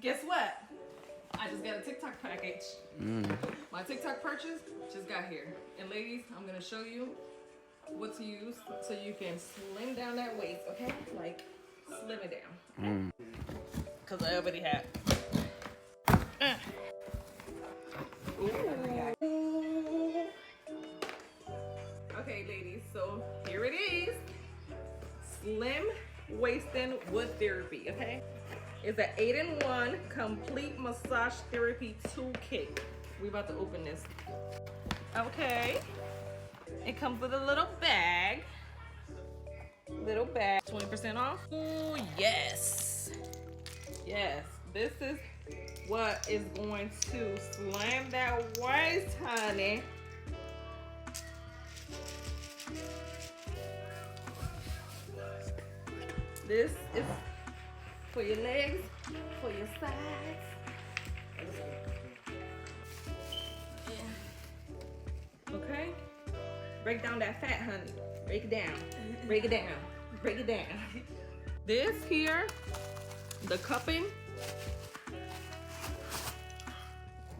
Guess what? I just got a TikTok package. My TikTok purchase just got here. And ladies, I'm gonna show you what to use so you can slim down that waist, okay? Like, slim it down. Because I already have. Ooh. Okay, ladies, so here it is. Slim waisting wood therapy, okay? It's an 8-in-1 complete massage therapy toolkit. We about to open this. Okay. It comes with a little bag. 20% off. Ooh, yes. Yes. This is what is going to slam that waist, honey. This is for your legs, for your sides. Yeah. Okay? Break down that fat, honey. Break it down. Break it down. Break it down. This here, the cupping.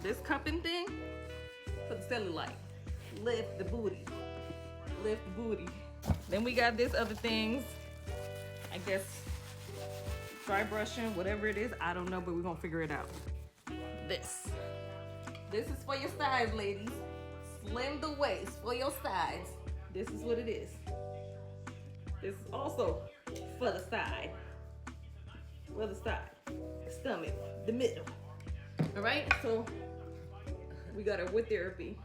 This cupping thing for the cellulite. Lift the booty. Lift the booty. Then we got this other things. I guess dry brushing, whatever it is, I don't know, but we're gonna figure it out. This is for your sides, ladies. Slim the waist for your sides. This is what it is. This is also for the side. For the side, stomach, the middle. All right, so we got our wood therapy